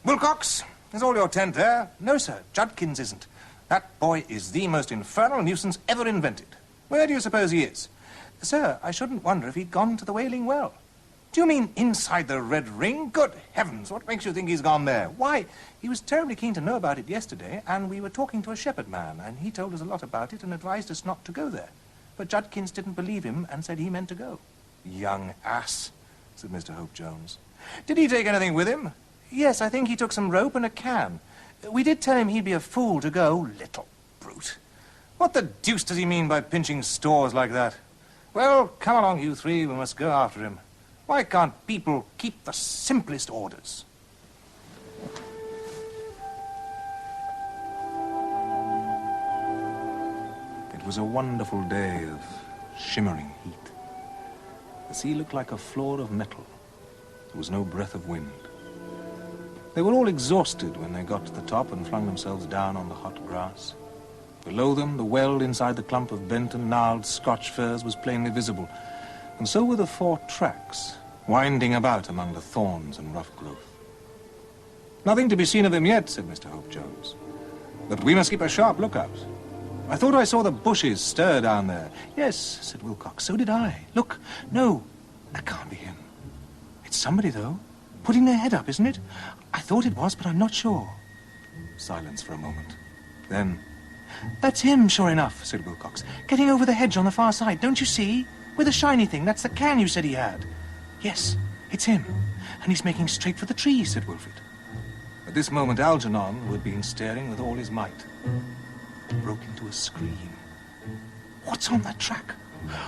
Wilcox, is all your tent there? No, sir, Judkins isn't. That boy is the most infernal nuisance ever invented. Where do you suppose he is? Sir, I shouldn't wonder if he'd gone to the Wailing Well. Do you mean inside the Red Ring? Good heavens, what makes you think he's gone there? Why, he was terribly keen to know about it yesterday, and we were talking to a shepherd man, and he told us a lot about it and advised us not to go there. But Judkins didn't believe him and said he meant to go. Young ass, said Mr. Hope Jones. Did he take anything with him? Yes, I think he took some rope and a can. We did tell him he'd be a fool to go. Little brute. What the deuce does he mean by pinching stores like that? Well, come along, you three. We must go after him. Why can't people keep the simplest orders? It was a wonderful day of shimmering heat. The sea looked like a floor of metal. There was no breath of wind. They were all exhausted when they got to the top and flung themselves down on the hot grass. Below them, the well inside the clump of bent and gnarled Scotch firs was plainly visible, and so were the 4 tracks, winding about among the thorns and rough growth. Nothing to be seen of them yet, said Mr. Hope Jones. But we must keep a sharp lookout. I thought I saw the bushes stir down there. Yes, said Wilcox, so did I. Look, no, that can't be him. It's somebody, though, putting their head up, isn't it? I thought it was, but I'm not sure. Silence for a moment. Then, that's him, sure enough, said Wilcox. Getting over the hedge on the far side, don't you see? With a shiny thing, that's the can you said he had. Yes, it's him. And he's making straight for the trees, said Wilfrid. At this moment, Algernon, who had been staring with all his might, broke into a scream. What's on that track?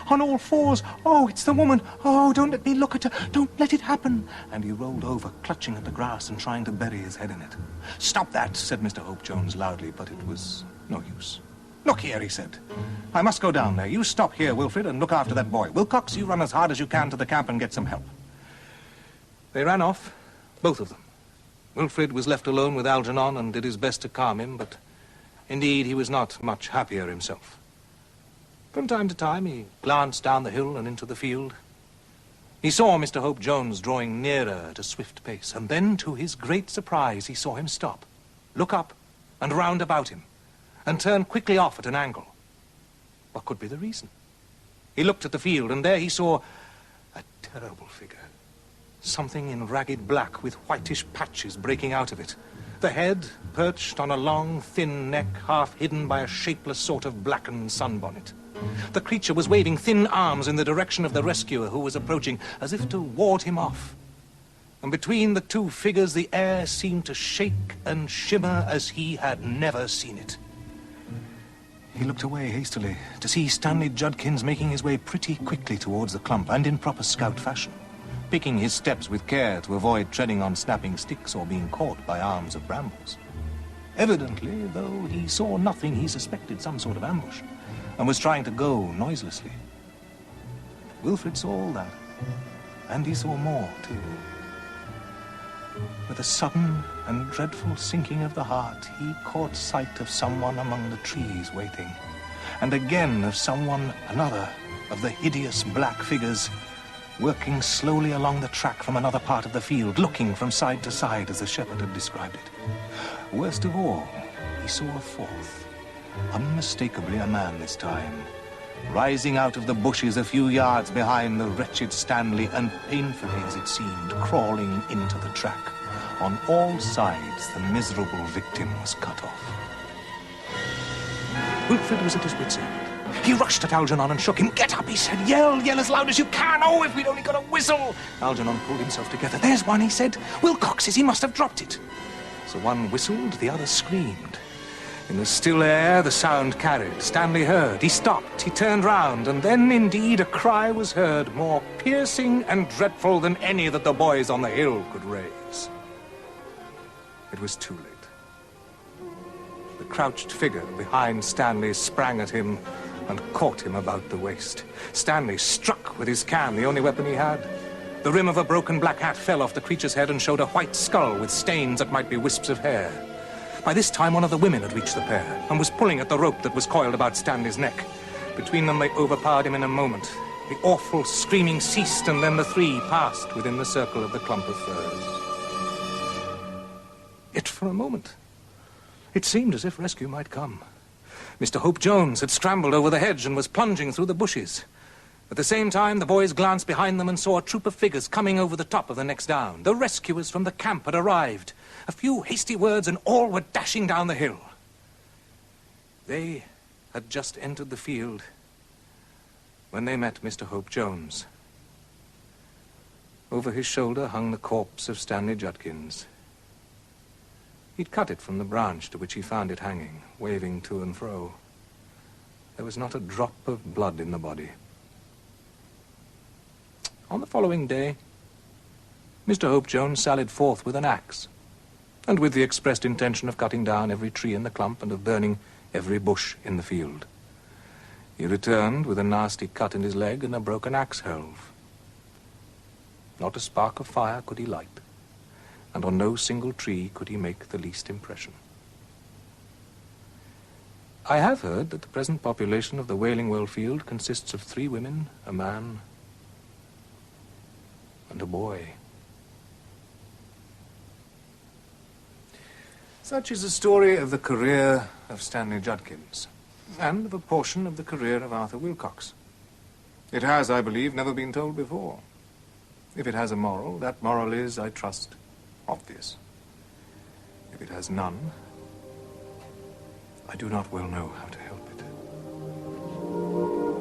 On all 4s. Oh, it's the woman. Oh, don't let me look at her. Don't let it happen. And he rolled over, clutching at the grass and trying to bury his head in it. Stop that, said Mr. Hope Jones loudly, but it was no use. Look here, he said. I must go down there. You stop here, Wilfrid, and look after that boy. Wilcox, you run as hard as you can to the camp and get some help. They ran off, both of them. Wilfrid was left alone with Algernon and did his best to calm him, but indeed he was not much happier himself. From time to time he glanced down the hill and into the field. He saw Mr. Hope Jones drawing nearer at a swift pace, and then, to his great surprise, he saw him stop, look up and round about him, and turn quickly off at an angle. What could be the reason? He looked at the field, and there he saw a terrible figure. Something in ragged black with whitish patches breaking out of it. The head perched on a long, thin neck, half hidden by a shapeless sort of blackened sunbonnet. The creature was waving thin arms in the direction of the rescuer who was approaching, as if to ward him off. And between the 2 figures, the air seemed to shake and shimmer as he had never seen it. He looked away hastily to see Stanley Judkins making his way pretty quickly towards the clump, and in proper scout fashion, picking his steps with care to avoid treading on snapping sticks or being caught by arms of brambles. Evidently, though he saw nothing, he suspected some sort of ambush, and was trying to go noiselessly. Wilfrid saw all that, and he saw more, too. With a sudden and dreadful sinking of the heart, he caught sight of someone among the trees waiting, and again of someone, another, of the hideous black figures, working slowly along the track from another part of the field, looking from side to side as the shepherd had described it. Worst of all, he saw a 4th, unmistakably a man this time, rising out of the bushes a few yards behind the wretched Stanley, and painfully, as it seemed, crawling into the track. On all sides, the miserable victim was cut off. Wilfrid was at his wits' end. He rushed at Algernon and shook him. Get up, he said. Yell as loud as you can. Oh, if we'd only got a whistle. Algernon pulled himself together. There's one, he said. Wilcox's, he must have dropped it. So one whistled, the other screamed. In the still air, the sound carried. Stanley heard. He stopped. He turned round. And then, indeed, a cry was heard, more piercing and dreadful than any that the boys on the hill could raise. It was too late. The crouched figure behind Stanley sprang at him and caught him about the waist. Stanley struck with his can, the only weapon he had. The rim of a broken black hat fell off the creature's head and showed a white skull with stains that might be wisps of hair. By this time, one of the women had reached the pair and was pulling at the rope that was coiled about Stanley's neck. Between them, they overpowered him in a moment. The awful screaming ceased, and then the 3 passed within the circle of the clump of firs. it for a moment. It seemed as if rescue might come. Mr. Hope Jones had scrambled over the hedge and was plunging through the bushes. At the same time, the boys glanced behind them and saw a troop of figures coming over the top of the next down. The rescuers from the camp had arrived. A few hasty words and all were dashing down the hill. They had just entered the field when they met Mr. Hope Jones. Over his shoulder hung the corpse of Stanley Judkins. He'd cut it from the branch to which he found it hanging, waving to and fro. There was not a drop of blood in the body. On the following day, Mr. Hope Jones sallied forth with an axe, and with the expressed intention of cutting down every tree in the clump and of burning every bush in the field. He returned with a nasty cut in his leg and a broken axe helve. Not a spark of fire could he light, and on no single tree could he make the least impression. I have heard that the present population of the Wailing well field consists of 3 women, a man, and a boy. Such is the story of the career of Stanley Judkins, and of a portion of the career of Arthur Wilcox. It has, I believe, never been told before. If it has a moral, that moral is, I trust, obvious. If it has none, I do not well know how to help.